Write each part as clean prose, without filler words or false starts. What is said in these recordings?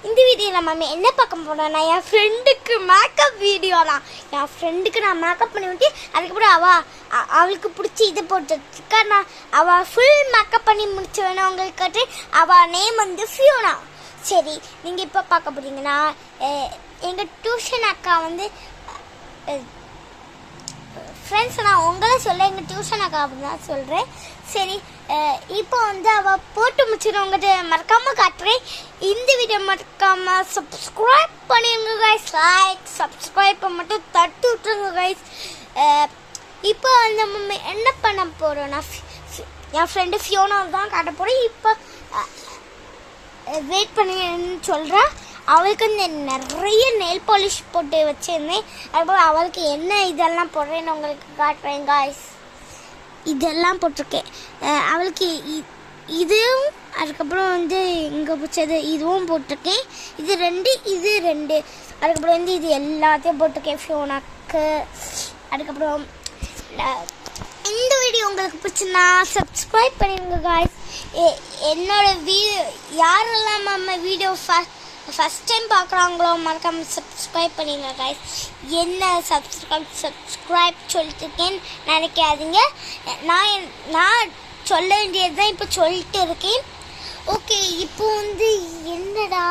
இந்த வீடியோவில் நம்ம என்ன பார்க்க போகிறோம்னா என் ஃப்ரெண்டுக்கு மேக்கப் வீடியோ தான். என் ஃப்ரெண்டுக்கு நான் மேக்கப் பண்ணி விட்டு அதுக்கப்புறம் அவளுக்கு பிடிச்சி இது போட்டுருக்கா. நான் அவள் ஃபுல் மேக்கப் பண்ணி முடிச்சு வேணும் உங்களுக்கு. அவள் நேம் வந்து ஃபியோனா. சரி, நீங்கள் இப்போ பார்க்க போகிறீங்கன்னா எங்கள் டியூஷன் அக்கா வந்து ஃப்ரெண்ட்ஸ், நான் உங்களை சொல்ல எங்கள் டியூஷன் அக்கா அப்படின்னு தான் சொல்கிறேன். சரி, இப்போ வந்து அவள் போட்டு முடிச்சிருவங்கிட்ட மறக்காமல் காட்டுறேன். இந்த வீடியோ மறக்காமல் சப்ஸ்கிரைப் பண்ணிடுங்க கைஸ். லைக் சப்ஸ்கிரைப் மட்டும் தட்டி விட்டுருங்க கைஸ். இப்போ வந்து நம்ம என்ன பண்ண போகிறோன்னா என் ஃப்ரெண்டு ஃபியோனா தான் காட்ட போகிறேன். இப்போ வெயிட் பண்ணுன்னு சொல்கிறேன். அவளுக்கு வந்து நிறைய நெயில் பாலிஷ் போட்டு வச்சுருந்தேன். அதுபோல் அவளுக்கு என்ன இதெல்லாம் போடுறேன்னு உங்களுக்கு காட்டுறேன் காய்ஸ். இதெல்லாம் போட்டிருக்கேன் அவளுக்கு. இதுவும் அதுக்கப்புறம் வந்து இங்கே பிடிச்சது இதுவும் போட்டிருக்கேன். இது ரெண்டு அதுக்கப்புறம் வந்து இது எல்லாத்தையும் போட்டிருக்கேன் ஃபியோனாக்கு. அதுக்கப்புறம் இந்த வீடியோ உங்களுக்கு பிடிச்சுன்னா சப்ஸ்கிரைப் பண்ணிடுங்க காய்ஸ். என்னோட யாரெல்லாம் நம்ம வீடியோ ஃபஸ்ட் டைம் பார்க்குறாங்களோ மறக்காமல் சப்ஸ்கிரைப் பண்ணிடுங்க கைஸ். என்ன சப்ஸ்கிரைப் சொல்லிட்டுருக்கேன்னு நினைக்காதீங்க. நான் சொல்ல வேண்டியது தான் இப்போ சொல்லிட்டு இருக்கேன். ஓகே, இப்போ வந்து என்னடா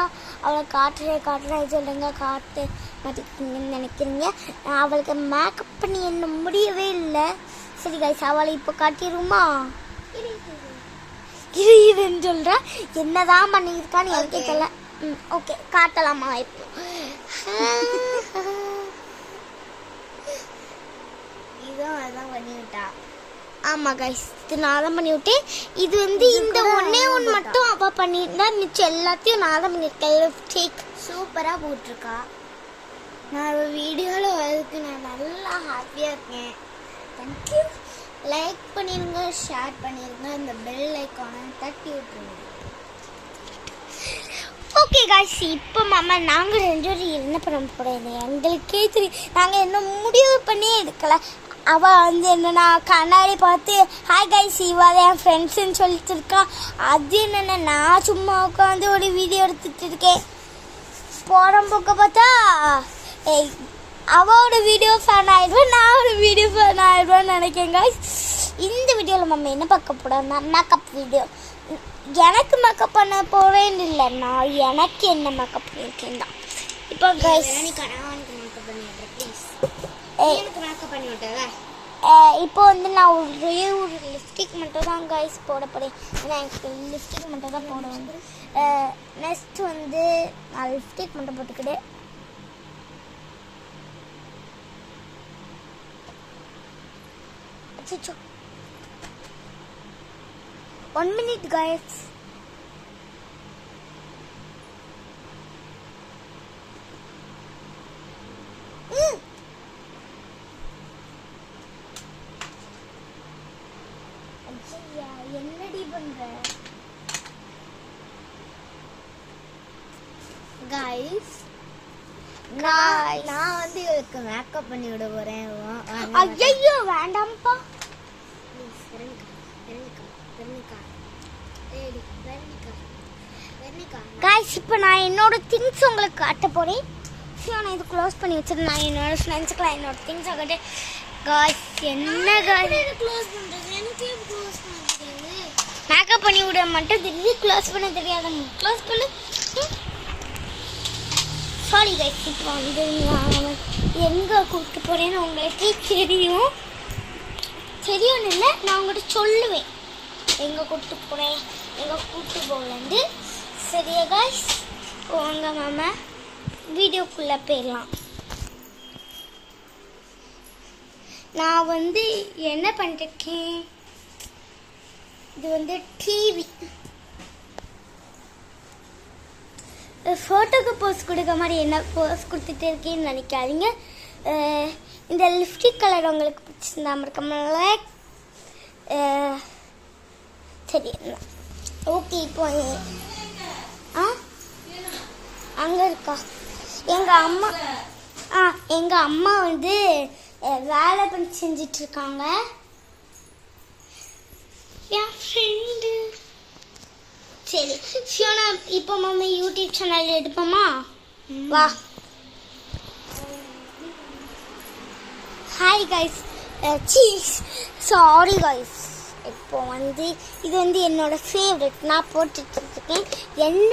அவளை காட்டுறேன் சொல்லுங்க, காட்டு மாட்டேங்கன்னு நினைக்கிறீங்க. நான் அவளுக்கு மேக்கப் பண்ணி என்ன முடியவே இல்லை. சரி கைஸ், அவளை இப்போ காட்டிடுமா? இதுன்னு சொல்கிறா. என்னதான் பண்ணியிருக்கான்னு எனக்கு தெரியல. ஓகே, காட்டலாமா இப்போ? இதான் பண்ணிவிட்டா. ஆமாம் கைஸ், இது நான் தான் பண்ணிவிட்டேன். இது வந்து இந்த ஒன்று மட்டும் அவள் பண்ணியிருந்தா, மிச்சம் எல்லாத்தையும் நான் தான் பண்ணியிருக்கேன். லிப்ஸ்டிக் சூப்பராக போட்டிருக்கா. நான் வீடியோவில் வரதுக்கு நான் நல்லா ஹாப்பியாக இருக்கேன். தேங்க்யூ. லைக் பண்ணிடுங்க, ஷேர் பண்ணிடுங்க, இந்த பெல் ஐக்கானை தட்டி விட்டுருங்க. ஓகே காய்ஸ், இப்போ மாமா நாங்கள் 2 பேரும் என்ன பண்ண போகிறோம் எங்களுக்கே தெரியும். நாங்கள் என்ன முடிவு பண்ணி எடுக்கல. அவள் வந்து என்னென்னா கண்ணாடி பார்த்து ஹாய் கைஸ் இவாத என் ஃப்ரெண்ட்ஸுன்னு சொல்லிட்டு இருக்கா. அது என்னென்னா நான் சும்மா உட்காந்து ஒரு வீடியோ எடுத்துகிட்டு இருக்கேன். போகிற போக்க பார்த்தா அவளோட வீடியோ ஃபேன் ஆகிடுவேன், நான் ஒரு வீடியோ ஃபேன் ஆகிடுவேன்னு நினைக்கிறேன் காய்ஸ். இந்த வீடியோவில் நம்ம என்ன பார்க்க போகிறோம்னா மேக்கப் வீடியோ. எனக்கு மேக்கப் பண்ண போகிறேன்னு இல்லை, நான் எனக்கு என்ன மேக்கப் பண்ணியிருக்கேன் தான். இப்போ கைஸ் இப்போ வந்து நான் ஒரே ஒரு லிப்ஸ்டிக் மட்டும் தான் கைஸ் போட போகிறேன். ஏன்னா எனக்கு லிப்ஸ்டிக் மட்டும் தான் போட வந்து நெக்ஸ்ட் வந்து நான் லிப்ஸ்டிக் மட்டும் போட்டுக்கிட்டேன். அச்சோ, 1 minute guys. ஐயா, என்னடி பண்ற guys? நான் வந்து இவளுக்கு மேக்கப் பண்ணி விட போறேன். ஐயோ வேண்டாம்ப்பா. காய்ஸ், இப்போ நான் என்னோட திங்ஸ் உங்களுக்கு காட்ட போகிறேன். நான் இது க்ளோஸ் பண்ணி வச்சுருந்தேன். நான் என்னோட ஃப்ரெண்ட்ஸுக்கெலாம் என்னோட திங்ஸ் ஆகிட்டு காய்ஸ் என்ன காய்ஸ் க்ளோஸ் பண்ணுறது எனக்கு க்ளோஸ் பண்ணுறது மேக்கப் பண்ணி விட மட்டும் தெரியுது, க்ளோஸ் பண்ண தெரியாத. க்ளோஸ் பண்ணு. சாரி காய்ஸ், இப்போ வந்து நான் எங்கே கூப்பிட்டு போகிறேன்னு உங்களுக்கு தெரியும்னு இல்லை, நான் உங்கள்கிட்ட சொல்லுவேன் எங்கே கூப்பிட்டு போகிறேன் எங்கே கூப்பிட்டு போகலன்னு. சரியா காய்ஸ், வாங்க மாமா வீடியோக்குள்ளே போயிடலாம். நான் வந்து என்ன பண்ணிருக்கேன், இது வந்து டிவி. ஃபோட்டோக்கு போஸ் கொடுக்க மாதிரி என்ன போஸ் கொடுத்துட்டு இருக்கேன்னு நினைக்காதீங்க. இந்த லிப்ஸ்டிக் கலர் உங்களுக்கு பிடிச்சிருந்தா மறக்காம சரி. ஓகே, இப்போ அங்கே இருக்கா எங்கள் அம்மா வந்து வேலை பண்ணி செஞ்சிட்ருக்காங்க. என் ஃப்ரெண்டு சரி ஷியோனா இப்போ மம்மி யூடியூப் சேனல் எடுப்போமா வா hi guys cheese sorry guys இப்போ வந்து இது வந்து என்னோட ஃபேவரட் நான் போட்டுட்டு இருக்கேன் என்ன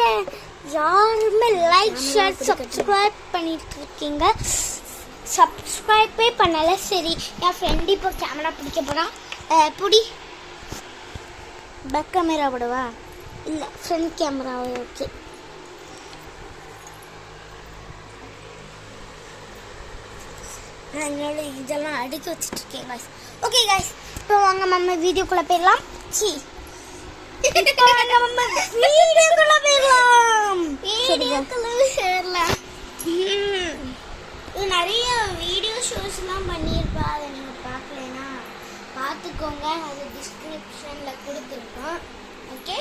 யாருமே லைக் ஷேர் சப்ஸ்கிரைப் பண்ணிட்டு இருக்கீங்க சப்ஸ்கிரைபே பண்ணல சரி என் ஃப்ரெண்ட் இப்போ கேமரா பிடிக்க போகிறான் பிடி பேக் கேமரா விடவா இல்லை ஃப்ரண்ட் கேமராவே ஓகே நான் என்னோட இதெல்லாம் அடுக்கி வச்சுட்டு இருக்கேன் காய்ஸ் ஓகே காய்ஸ் இப்போ வாங்க மம்மி வீடியோக்குள்ளே போயிடலாம் சி இப்போ வாங்க மம்மி வீடியோக்குள்ளே போயிடலாம் இது நிறைய வீடியோ ஷோஸ்லாம் பண்ணியிருப்பா அதை நீங்கள் பார்க்கலனா பார்த்துக்கோங்க அது டிஸ்கிரிப்ஷனில் கொடுத்துருக்கோம் ஓகே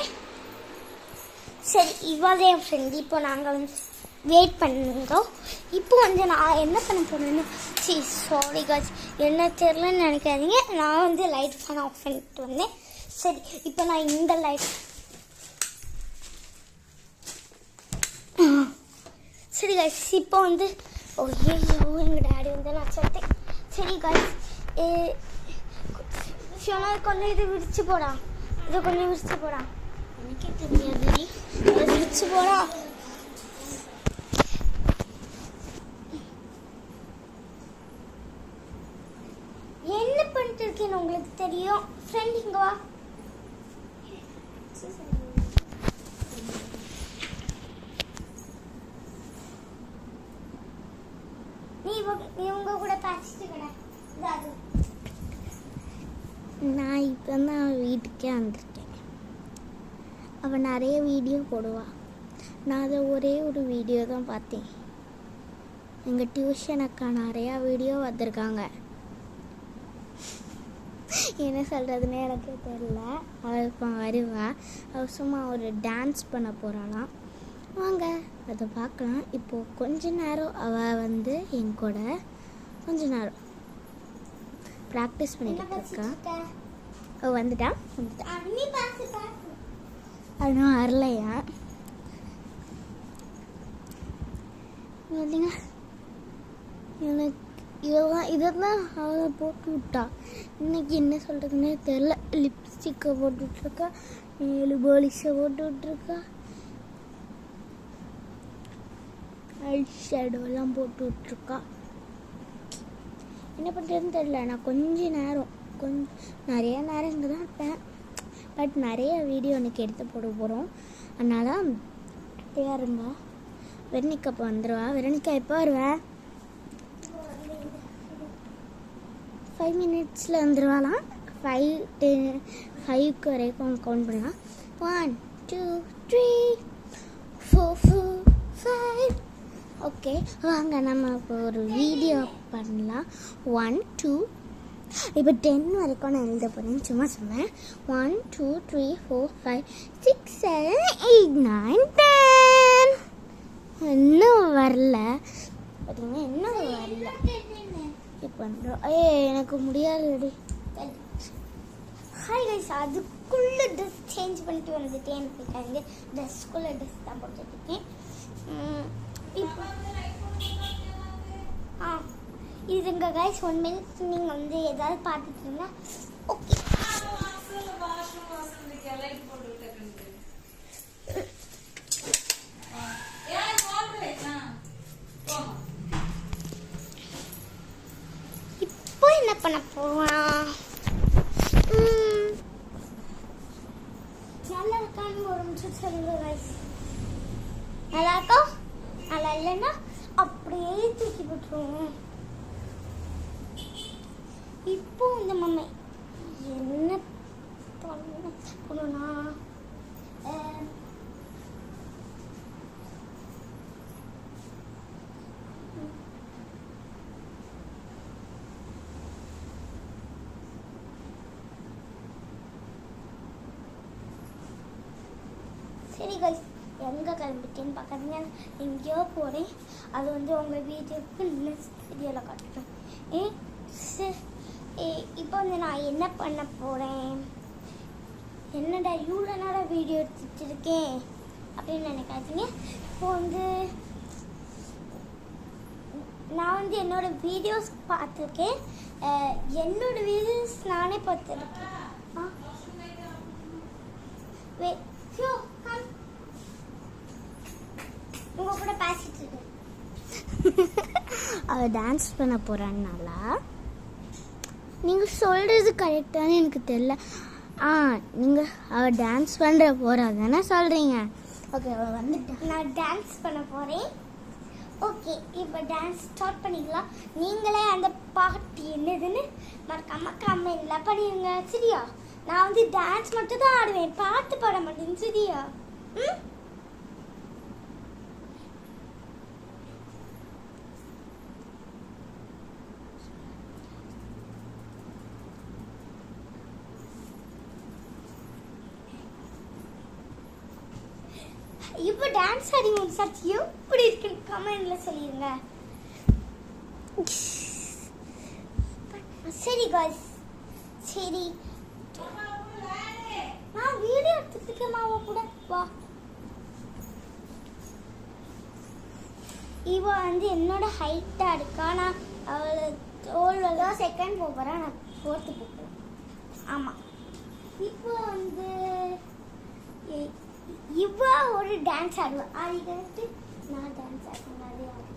சரி இவ்வளோ என் ஃப்ரெண்ட் இப்போ நாங்கள் வந்து வெயிட் பண்ணுங்க இப்போ வந்து நான் என்ன பண்ண போறேன்னு சாரி காய்ஸ் என்ன தெரியலன்னு நினைக்காதீங்க நான் வந்து லைட் ஃபேன் ஆஃப் பண்ணிட்டு வந்தேன் சரி இப்போ நான் இந்த லைட் சரி காய்ஸ் இப்போ வந்து ஐயோ எங்கள் டேடி வந்து நான் சொல்லிட்டேன் சரி காய்ஸ் கொஞ்சம் இது விரிச்சு போடா இதை கொஞ்சம் விரிச்சு போடா எனக்கே தெரியாது இதை விரிச்சு போடா என்ன பண்ணிட்டு இருக்கேன்னு உங்களுக்கு தெரியும் ஃப்ரெண்ட் இங்க வா நீ உங்க கூட பேசிட்டு கடை நான் இப்போ தான் வீட்டுக்கே வந்திருக்கேன் அவள் நிறைய வீடியோ போடுவாள் நான் அதை ஒரே ஒரு வீடியோ தான் பார்த்தேன் எங்கள் டியூஷன் அக்கா நிறையா வீடியோ வந்திருக்காங்க என்ன சொல்கிறதுனே எனக்கு தெரியல அவள் இப்போ வருவா அவள் சும்மா ஒரு டான்ஸ் பண்ண போகிறாளாம் வாங்க அதை பார்க்கலாம் இப்போது கொஞ்ச நேரம் அவள் வந்து என் கூட கொஞ்ச நேரம் ப்ராக்டிஸ் பண்ணிக்கிட்டு இருக்கா அவள் வந்துட்டான் அதனால் வரலையா பார்த்தீங்க எனக்கு இதெல்லாம் அவளை போட்டு விட்டா இன்னைக்கு என்ன சொல்கிறதுனே தெரில லிப்ஸ்டிக்கை போட்டுட்ருக்கா மேலு பாலிஷை போட்டு விட்ருக்கா ஐ ஷேடோலாம் போட்டு விட்ருக்கா என்ன பண்ணுறதுன்னு தெரில நான் நிறைய நேரம் இங்கே தான் இருப்பேன் பட் நிறைய வீடியோ எனக்கு எடுத்து போட போகிறோம் அதனால் யாருங்க வெரணிக்கா இப்போ வந்துடுவா வெரணிக்கா எப்போ வருவேன் 5 மினிட்ஸில் வந்துடுவாலாம் 5 வரைக்கும் கவுண்ட் பண்ணலாம் 1 2 3 4 5 ஓகே வாங்க நம்ம இப்போ ஒரு வீடியோ பண்ணலாம் 1 2 இப்போ 10 வரைக்கும் நான் எழுத போகிறேன் சும்மா சொன்னேன் 1 2 3 4 5 6 7 8 9 10 இன்னும் வரல பார்த்தீங்கன்னா இன்னும் வரல இப்போ எனக்கு முடியாதுடி ஹாய் கைஸ் அதுக்குள்ளே ட்ரெஸ் சேஞ்ச் பண்ணிட்டு வந்துட்டேன்னு போயிட்டாங்க ட்ரெஸ்க்குள்ளே ட்ரெஸ் தான் போட்டுருக்கேன் இப்போ இதுங்க கைஸ் 1 மினிட் நீங்கள் வந்து ஏதாவது பார்த்துட்டு இருந்தா ஓகே இப்போ என்ன பண்ண போகிறோம் நல்லா இருக்கான்னு ஒரு நிமிஷம் சொல்லுங்க கைஸ் நல்லா இருக்கா நல்லா இல்லைன்னா அப்படியே தூக்கி போட்டுருவோம் இப்போ இந்த மம்மி என்ன பண்ணணும்னா சரி கைஸ் எங்கே கிளம்பிட்டேன்னு பார்க்காதீங்க எங்கேயோ போகிறேன் அது வந்து உங்கள் வீடியோக்கு நெக்ஸ்ட் வீடியோவில் காட்டுறேன் இப்போ வந்து நான் என்ன பண்ண போகிறேன் என்னடா இவ்வளோ நேரம் வீடியோ எடுத்துட்டு இருக்கேன் அப்படின்னு நினைக்காதீங்க. இப்போ வந்து நான் வந்து என்னோட வீடியோஸ் பார்த்துருக்கேன். என்னோட வீடியோஸ் நானே பார்த்துருக்கேன். உங்க கூட பேசிட்டு இருக்கேன். அவள் டான்ஸ் பண்ண போகிறான்னால நீங்கள் சொல்கிறது கரெக்டானு எனக்கு தெரியல. நீங்கள் அவள் டான்ஸ் பண்ணுற போகிறா தானே சொல்கிறீங்க? ஓகே, அவள் வந்துட்டா. நான் டான்ஸ் பண்ண போகிறேன். ஓகே, இப்போ டான்ஸ் ஸ்டார்ட் பண்ணிக்கலாம். நீங்களே அந்த பாட்டு என்னதுன்னு மறக்காம கமெண்ட்ல பண்ணிடுங்க, சரியா? நான் வந்து டான்ஸ் மட்டும் தான் ஆடுவேன், பாட்டு பாட மாட்டேன், சரியா? ம். இப்போ டான்ஸ் ஆடி முடிச்சாச்சு. எப்படி இருக்குன்னு கமெண்ட்ல சொல்லிடுங்க. சரி காய்ஸ், சரி நான் வீடியோ எடுத்துட்டு இருக்கேன். மாமா கூட வா. இவ வந்து என்னோட ஹைட்டா இருக்கா. நான் அவள் தோல்வதா செகண்ட் போகிறேன், நான் ஃபோர்த்து போகிறேன். ஆமாம். இப்போ வந்து இவ ஒரு டான்ஸ் ஆடுவா. ஆடிட்டு நான் டான்ஸ் ஆடுவேன். அதே ஆடு.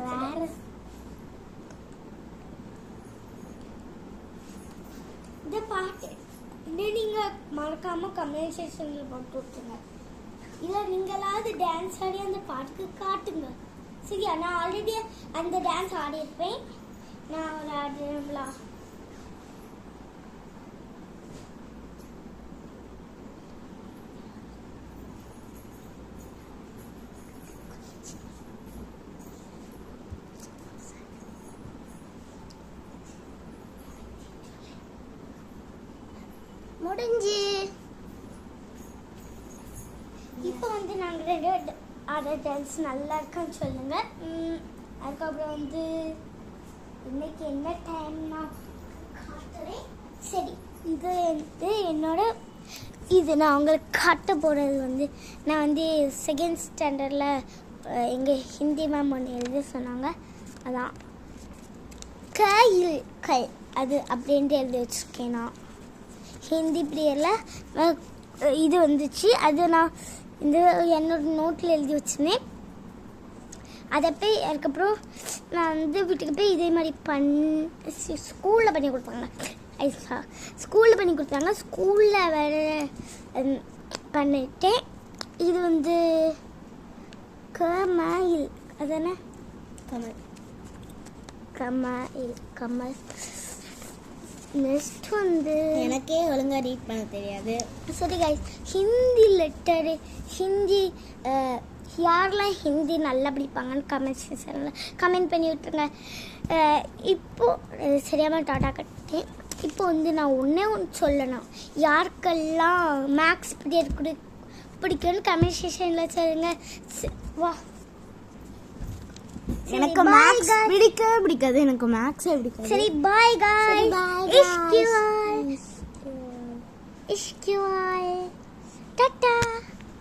வேற இந்த பாட்டு நீங்கள் மறக்காமல் கமெண்ட் செக்ஷனில் போட்டு விட்டுருங்க. இல்லை நீங்களாவது டான்ஸ் ஆடி அந்த பாட்டுக்கு காட்டுங்க, சரியா? நான் ஆல்ரெடி அந்த டான்ஸ் ஆடியிருப்பேன். நான் ஒரு ஆடுறேன்ல. முடிஞ்சு இப்போ வந்து நாங்கள் ரெண்டு ஆட டான்ஸ் நல்லா இருக்கான்னு சொல்லுங்க. அதுக்கப்புறம் வந்து இன்னைக்கு என்ன டைம் நான் காட்டுறேன். சரி, இது வந்து என்னோட இது நான் உங்களுக்கு காட்ட போகிறது வந்து நான் வந்து செகண்ட் ஸ்டாண்டர்டில் எங்கள் ஹிந்தி மேம் ஒன்று எழுத சொன்னாங்க. அதான் கையில் கை அது அப்படின்ட்டு எழுதி வச்சுருக்கேன். நான் ஹிந்தி பீரியடில் இது வந்துச்சு. அது நான் இந்த என்னோட நோட்டில் எழுதி வச்சுருந்தேன். அதை போய் அதுக்கப்புறம் நான் வந்து வீட்டுக்கு போய் இதே மாதிரி ஸ்கூலில் பண்ணி கொடுப்பாங்க. ஸ்கூலில் பண்ணி கொடுத்தாங்க. ஸ்கூலில் வேறு பண்ணிட்டேன். இது வந்து கமல் அதானே? கமல் கமல் கமல். நெக்ஸ்ட் வந்து எனக்கே ஒழுங்காக ரீட் பண்ண தெரியாது. சரி கைஸ், ஹிந்தி லெட்டரு ஹிந்தி யாரெல்லாம் ஹிந்தி நல்லா படிப்பாங்கன்னு கமெண்ட் செக்ஷனில் கமெண்ட் பண்ணி விட்டுருங்க. இப்போது சரியாக டாட்டா கட்டேன். இப்போ வந்து நான் ஒன்றே சொல்லணும். யாருக்கெல்லாம் மேக்ஸ் பிடிக்கும்னு கமெண்ட் செக்ஷனில் சொல்லுங்க. வா. எனக்கு மேக்ஸ் பிடிக்காது. எனக்கு மேக்ஸே பிடிக்காது. சரி, பாய் गाइस. இஷ்கியூ டாடா.